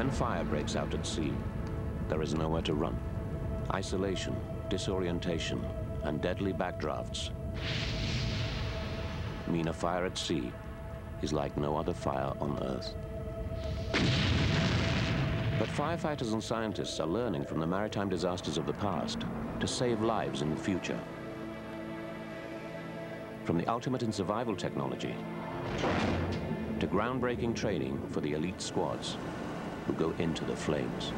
When fire breaks out at sea, there is nowhere to run. Isolation, disorientation, and deadly backdrafts mean a fire at sea is like no other fire on Earth. But firefighters and scientists are learning from the maritime disasters of the past to save lives in the future. From the ultimate in survival technology to groundbreaking training for the elite squads who go into the flames.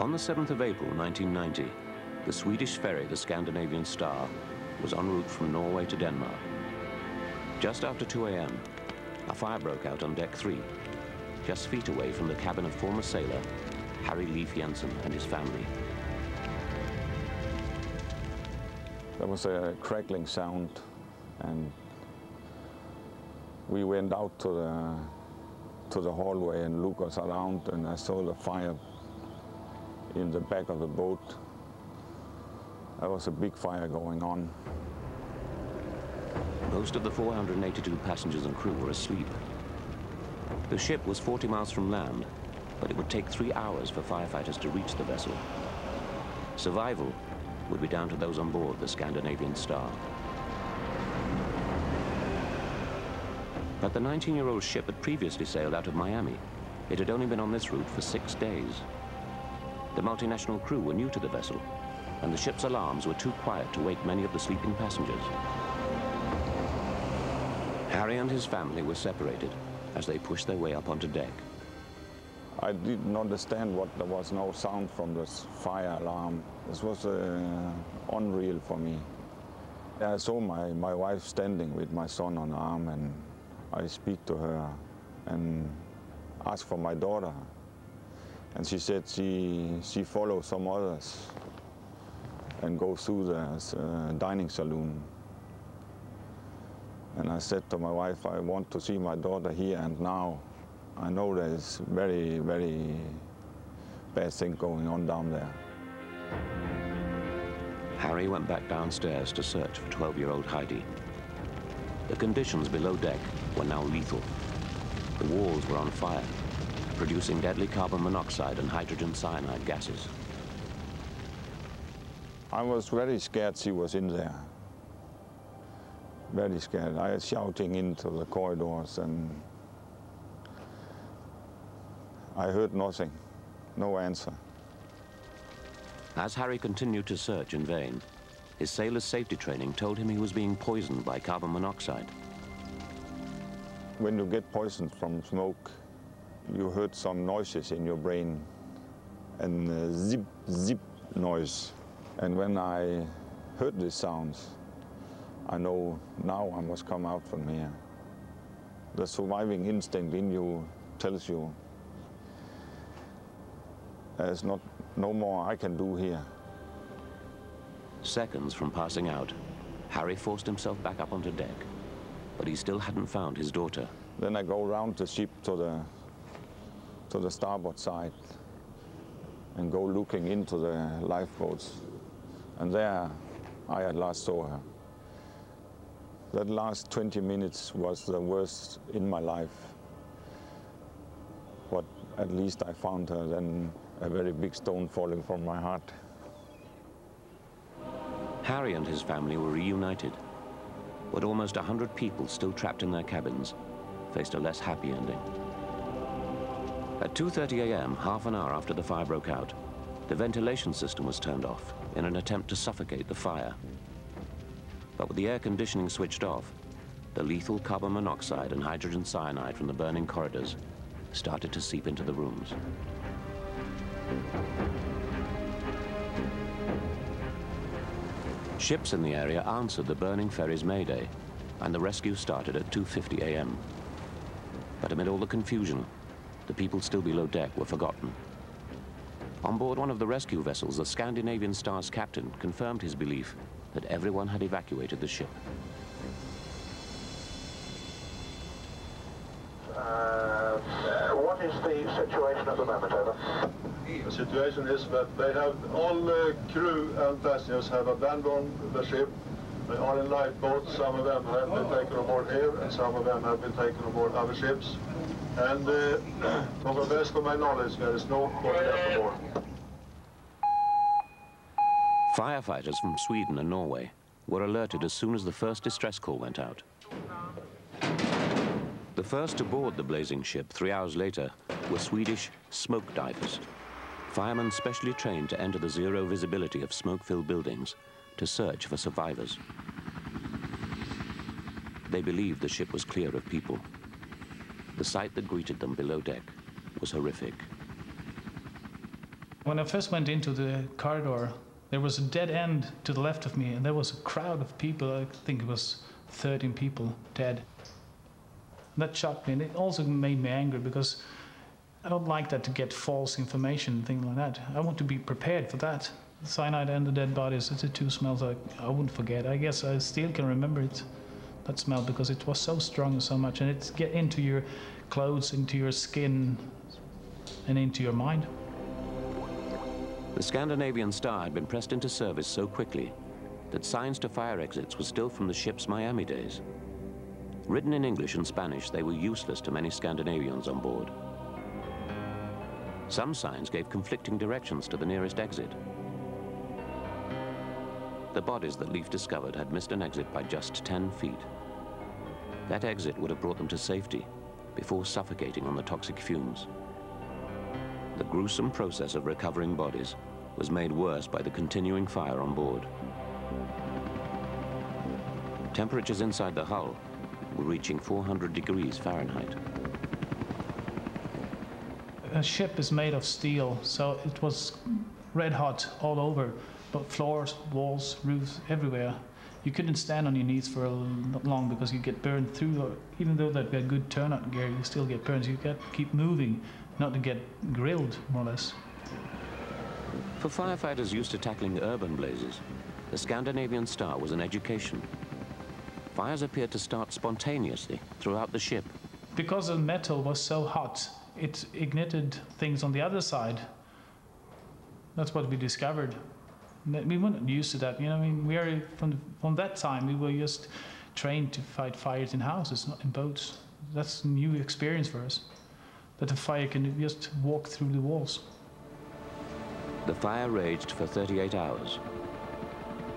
On the 7th of April, 1990, the Swedish ferry, the Scandinavian Star, was en route from Norway to Denmark. Just after 2 a.m., a fire broke out on deck 3, just feet away from the cabin of former sailor Harry Leif Jensen and his family. There was a crackling sound, and we went out to the hallway and looked us around, and I saw the fire in the back of the boat. There was a big fire going on. Most of the 482 passengers and crew were asleep. The ship was 40 miles from land, but it would take 3 hours for firefighters to reach the vessel. Survival would be down to those on board the Scandinavian Star. But the 19-year-old ship had previously sailed out of Miami. It had only been on this route for 6 days. The multinational crew were new to the vessel, and the ship's alarms were too quiet to wake many of the sleeping passengers. Harry and his family were separated as they pushed their way up onto deck. I didn't understand what there was no sound from this fire alarm. This was unreal for me. I saw my wife standing with my son on the arm, and I speak to her and ask for my daughter. And she said she follows some others and go through the dining saloon. And I said to my wife, I want to see my daughter here and now. I know there's very, very bad thing going on down there. Harry went back downstairs to search for 12-year-old Heidi. The conditions below deck were now lethal. The walls were on fire, producing deadly carbon monoxide and hydrogen cyanide gases. I was very scared she was in there. Very scared. I was shouting into the corridors, and I heard nothing, no answer. As Harry continued to search in vain, his sailor's safety training told him he was being poisoned by carbon monoxide. When you get poisoned from smoke, you heard some noises in your brain, and zip, zip noise. And when I heard these sounds, I know now I must come out from here. The surviving instinct in you tells you there's no more I can do here. Seconds from passing out, Harry forced himself back up onto deck, but he still hadn't found his daughter. Then I go around the ship to the starboard side and go looking into the lifeboats. And there I at last saw her. That last 20 minutes was the worst in my life. But at least I found her, then a very big stone falling from my heart. Harry and his family were reunited, but almost 100 people still trapped in their cabins faced a less happy ending. At 2:30 a.m., half an hour after the fire broke out, the ventilation system was turned off in an attempt to suffocate the fire. But with the air conditioning switched off, the lethal carbon monoxide and hydrogen cyanide from the burning corridors started to seep into the rooms. Ships in the area answered the burning ferry's mayday, and the rescue started at 2:50 a.m. But amid all the confusion, the people still below deck were forgotten. On board one of the rescue vessels, the Scandinavian Star's captain confirmed his belief that everyone had evacuated the ship. What is the situation The situation is that they have all crew and passengers have abandoned the ship. They are in lifeboats. Some of them have been taken on board here, and some of them have been taken on board other ships. And to the best of my knowledge, there is no body left aboard. Firefighters from Sweden and Norway were alerted as soon as the first distress call went out. The first to board the blazing ship 3 hours later were Swedish smoke divers, firemen specially trained to enter the zero visibility of smoke-filled buildings to search for survivors. They believed the ship was clear of people. The sight that greeted them below deck was horrific. When I first went into the corridor, there was a dead end to the left of me, and there was a crowd of people. I think it was 13 people dead. That shocked me, and it also made me angry because I don't like that to get false information, things like that. I want to be prepared for that. The cyanide and the dead bodies, it's the two smells I wouldn't forget. I guess I still can remember it, that smell, because it was so strong and so much, and it's get into your clothes, into your skin, and into your mind. The Scandinavian Star had been pressed into service so quickly that signs to fire exits were still from the ship's Miami days. Written in English and Spanish, they were useless to many Scandinavians on board. Some signs gave conflicting directions to the nearest exit. The bodies that Leif discovered had missed an exit by just 10 feet. That exit would have brought them to safety before suffocating on the toxic fumes. The gruesome process of recovering bodies was made worse by the continuing fire on board. Temperatures inside the hull were reaching 400 degrees Fahrenheit. A ship is made of steel, so it was red hot all over, but floors, walls, roofs, everywhere. You couldn't stand on your knees for long because you get burned through. Even though that had good turnout gear, you still get burned. You got to keep moving, not to get grilled, more or less. For firefighters used to tackling urban blazes, the Scandinavian Star was an education. Fires appeared to start spontaneously throughout the ship. Because the metal was so hot, it ignited things on the other side. That's what we discovered. We weren't used to that, you know. I mean, we are from that time. We were just trained to fight fires in houses, not in boats. That's a new experience for us. That a fire can just walk through the walls. The fire raged for 38 hours.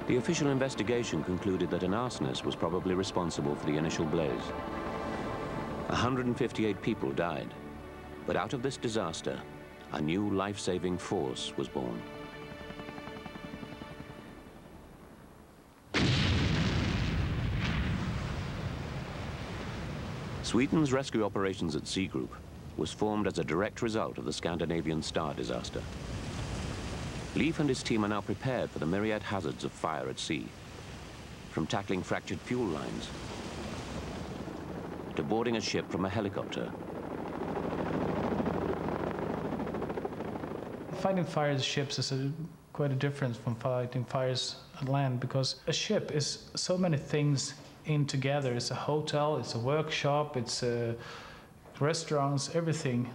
The official investigation concluded that an arsonist was probably responsible for the initial blaze. 158 people died, but out of this disaster, a new life-saving force was born. Sweden's rescue operations at Sea Group was formed as a direct result of the Scandinavian Star disaster. Leif and his team are now prepared for the myriad hazards of fire at sea, from tackling fractured fuel lines to boarding a ship from a helicopter. Fighting fires at ships is quite a difference from fighting fires at land, because a ship is so many things in together. It's a hotel, it's a workshop, it's restaurants, everything.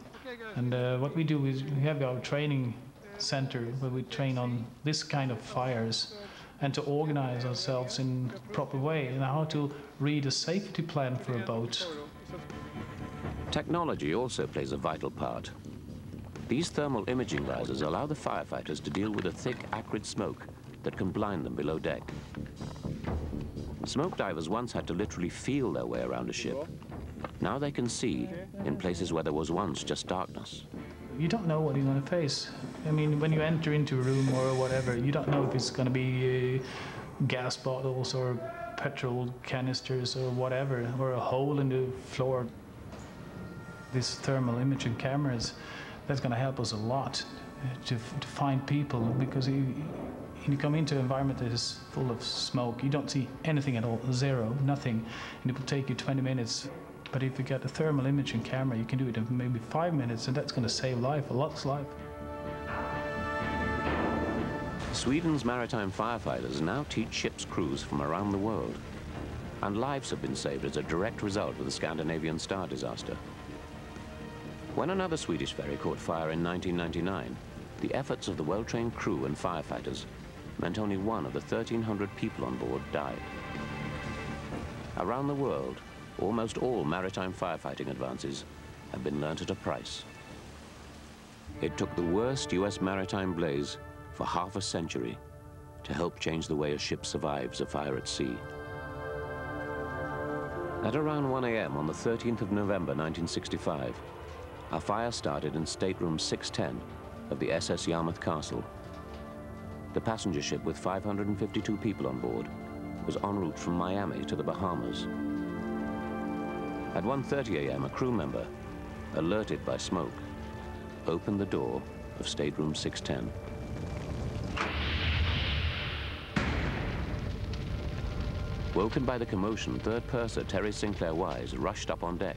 And what we do is we have our training center where we train on this kind of fires and to organize ourselves in a proper way and how to read a safety plan for a boat. Technology also plays a vital part. These thermal imaging lasers allow the firefighters to deal with the thick, acrid smoke that can blind them below deck. Smoke divers once had to literally feel their way around a ship. Now they can see in places where there was once just darkness. You don't know what you're going to face. I mean, when you enter into a room or whatever, you don't know if it's going to be gas bottles or petrol canisters or whatever, or a hole in the floor. These thermal imaging cameras, that's going to help us a lot to find people, because you come into an environment that is full of smoke, you don't see anything at all, zero, nothing, and it will take you 20 minutes. But if you get a thermal imaging camera, you can do it in maybe 5 minutes, and that's going to save life, a lot's life. Sweden's maritime firefighters now teach ships' crews from around the world, and lives have been saved as a direct result of the Scandinavian Star disaster. When another Swedish ferry caught fire in 1999, the efforts of the well-trained crew and firefighters meant only one of the 1,300 people on board died. Around the world, almost all maritime firefighting advances have been learnt at a price. It took the worst US maritime blaze for half a century to help change the way a ship survives a fire at sea. At around 1 a.m. on the 13th of November 1965, a fire started in stateroom 610 of the SS Yarmouth Castle. The passenger ship with 552 people on board was en route from Miami to the Bahamas. At 1:30 a.m., a crew member, alerted by smoke, opened the door of stateroom 610. Woken by the commotion, third purser Terry Sinclair-Wise rushed up on deck.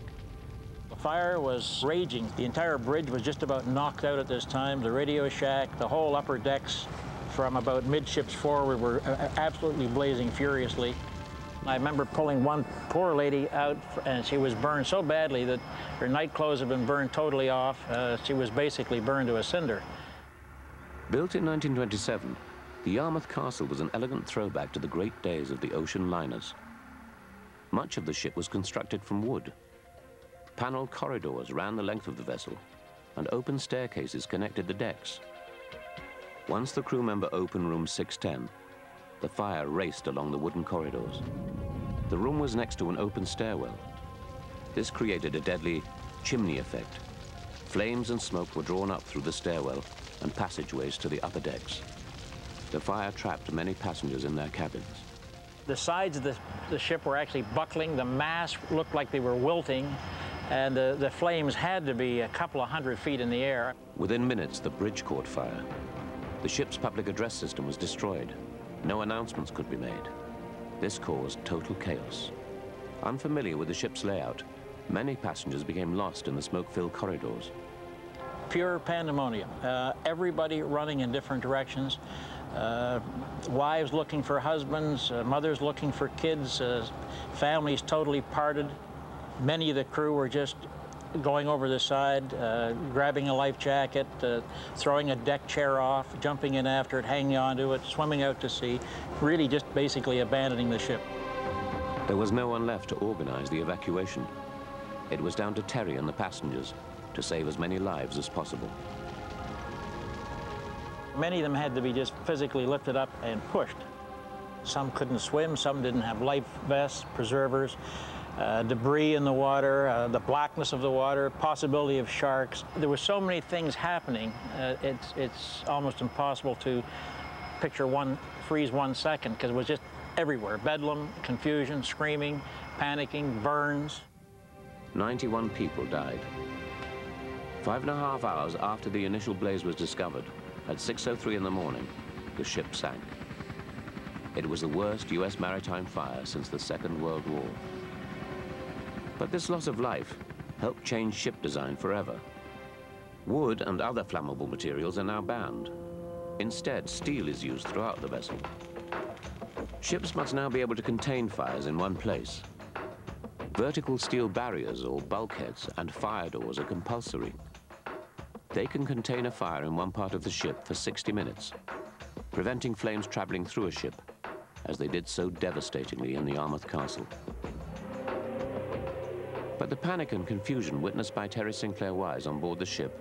The fire was raging. The entire bridge was just about knocked out at this time. The radio shack, the whole upper decks from about midships forward were absolutely blazing furiously. I remember pulling one poor lady out, and she was burned so badly that her night clothes had been burned totally off. She was basically burned to a cinder. Built in 1927, the Yarmouth Castle was an elegant throwback to the great days of the ocean liners. Much of the ship was constructed from wood. Paneled corridors ran the length of the vessel, and open staircases connected the decks. Once the crew member opened room 610, the fire raced along the wooden corridors. The room was next to an open stairwell. This created a deadly chimney effect. Flames and smoke were drawn up through the stairwell and passageways to the upper decks. The fire trapped many passengers in their cabins. The sides of the ship were actually buckling. The masts looked like they were wilting, and the flames had to be a couple of 100 feet in the air. Within minutes, the bridge caught fire. The ship's public address system was destroyed. No announcements could be made. This caused total chaos. Unfamiliar with the ship's layout, many passengers became lost in the smoke-filled corridors. Pure pandemonium. Everybody running in different directions. Wives looking for husbands, mothers looking for kids, families totally parted. Many of the crew were just going over the side, grabbing a life jacket, throwing a deck chair off, jumping in after it, hanging onto it, swimming out to sea, really just basically abandoning the ship. There was no one left to organize the evacuation. It was down to Terry and the passengers to save as many lives as possible. Many of them had to be just physically lifted up and pushed. Some couldn't swim, some didn't have life vests, preservers. Debris in the water, the blackness of the water, possibility of sharks. There were so many things happening, it's almost impossible to freeze 1 second, because it was just everywhere. Bedlam, confusion, screaming, panicking, burns. 91 people died. 5.5 hours after the initial blaze was discovered, at 6:03 in the morning, the ship sank. It was the worst US maritime fire since the Second World War. But this loss of life helped change ship design forever. Wood and other flammable materials are now banned. Instead, steel is used throughout the vessel. Ships must now be able to contain fires in one place. Vertical steel barriers or bulkheads and fire doors are compulsory. They can contain a fire in one part of the ship for 60 minutes, preventing flames traveling through a ship, as they did so devastatingly in the Yarmouth Castle. But the panic and confusion witnessed by Terry Sinclair-Wise on board the ship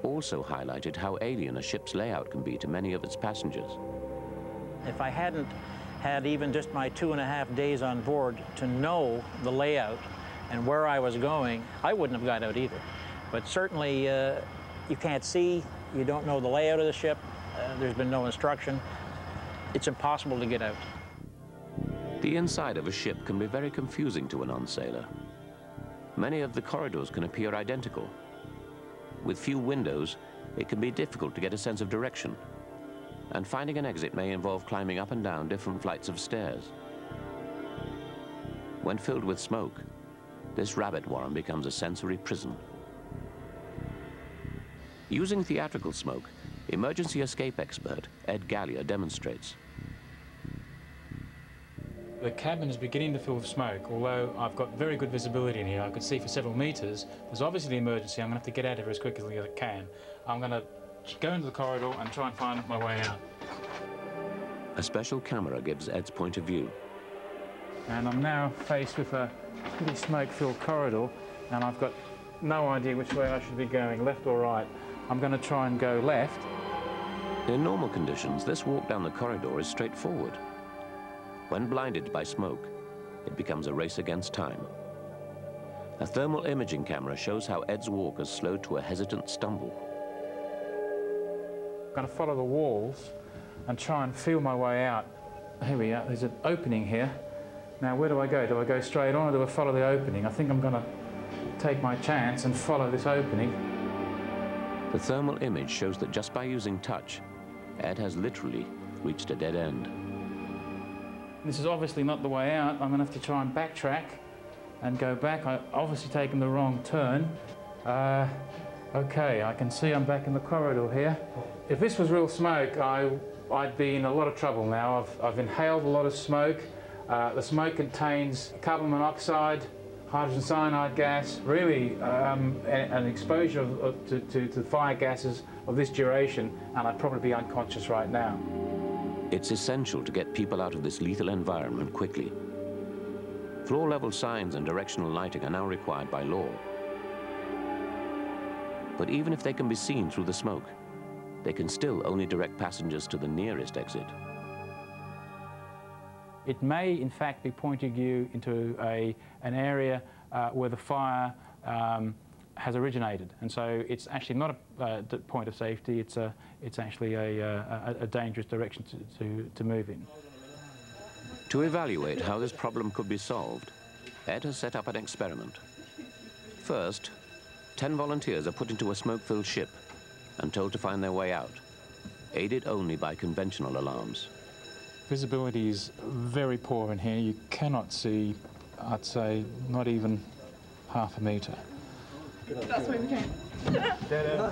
also highlighted how alien a ship's layout can be to many of its passengers. If I hadn't had even just my 2.5 days on board to know the layout and where I was going, I wouldn't have got out either. But certainly you can't see, you don't know the layout of the ship, there's been no instruction. It's impossible to get out. The inside of a ship can be very confusing to a non-sailor. Many of the corridors can appear identical. With few windows, it can be difficult to get a sense of direction, and finding an exit may involve climbing up and down different flights of stairs. When filled with smoke, this rabbit warren becomes a sensory prison. Using theatrical smoke, emergency escape expert Ed Gallier demonstrates. The cabin is beginning to fill with smoke, although I've got very good visibility in here. I could see for several metres. There's obviously an emergency. I'm going to have to get out of here as quickly as I can. I'm going to go into the corridor and try and find my way out. A special camera gives Ed's point of view. And I'm now faced with a pretty smoke-filled corridor, and I've got no idea which way I should be going, left or right. I'm going to try and go left. In normal conditions, this walk down the corridor is straightforward. When blinded by smoke, it becomes a race against time. A thermal imaging camera shows how Ed's walk has slowed to a hesitant stumble. I'm going to follow the walls and try and feel my way out. Here we are, there's an opening here. Now where do I go? Do I go straight on or do I follow the opening? I think I'm going to take my chance and follow this opening. The thermal image shows that just by using touch, Ed has literally reached a dead end. This is obviously not the way out. I'm going to have to try and backtrack and go back. I've obviously taken the wrong turn. Okay, I can see I'm back in the corridor here. If this was real smoke, I'd be in a lot of trouble now. I've inhaled a lot of smoke. The smoke contains carbon monoxide, hydrogen cyanide gas, really an exposure to fire gases of this duration, and I'd probably be unconscious right now. It's essential to get people out of this lethal environment quickly. Floor-level signs and directional lighting are now required by law. But even if they can be seen through the smoke, they can still only direct passengers to the nearest exit. It may, in fact, be pointing you into an area where the fire has originated, and so it's actually not a point of safety. It's actually a dangerous direction to move in. To evaluate how this problem could be solved, Ed has set up an experiment. First, 10 volunteers are put into a smoke-filled ship and told to find their way out, aided only by conventional alarms. Visibility is very poor in here. You cannot see, I'd say, not even half a metre. That's where we came.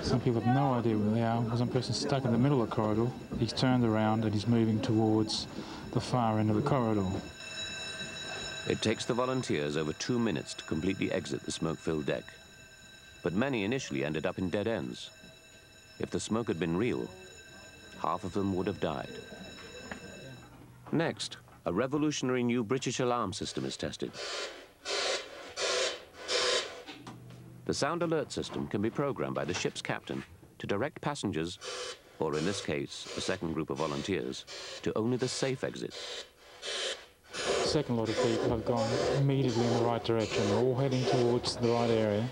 Some people have no idea where they are. There's one person stuck in the middle of the corridor. He's turned around and he's moving towards the far end of the corridor. It takes the volunteers over 2 minutes to completely exit the smoke-filled deck. But many initially ended up in dead ends. If the smoke had been real, half of them would have died. Next, a revolutionary new British alarm system is tested. The sound alert system can be programmed by the ship's captain to direct passengers, or in this case, a second group of volunteers, to only the safe exit. The second lot of people have gone immediately in the right direction. They're all heading towards the right area.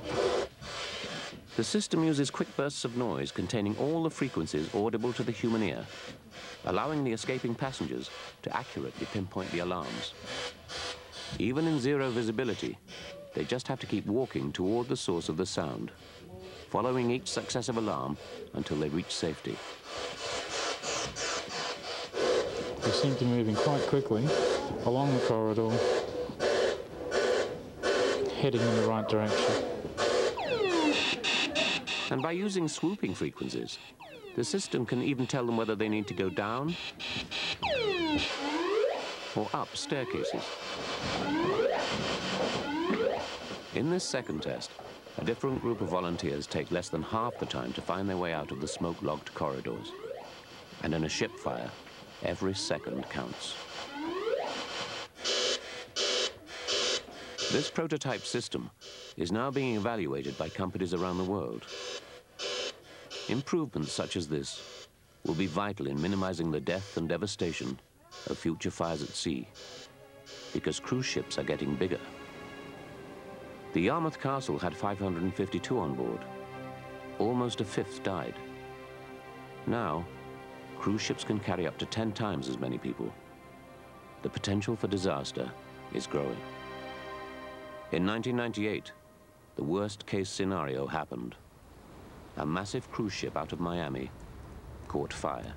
The system uses quick bursts of noise containing all the frequencies audible to the human ear, allowing the escaping passengers to accurately pinpoint the alarms. Even in zero visibility, they just have to keep walking toward the source of the sound, following each successive alarm until they reach safety. They seem to be moving quite quickly along the corridor, heading in the right direction. And by using swooping frequencies, the system can even tell them whether they need to go down or up staircases. In this second test, a different group of volunteers take less than half the time to find their way out of the smoke-logged corridors. And in a ship fire, every second counts. This prototype system is now being evaluated by companies around the world. Improvements such as this will be vital in minimizing the death and devastation of future fires at sea, because cruise ships are getting bigger. The Yarmouth Castle had 552 on board. Almost a fifth died. Now, cruise ships can carry up to 10 times as many people. The potential for disaster is growing. In 1998, the worst-case scenario happened. A massive cruise ship out of Miami caught fire.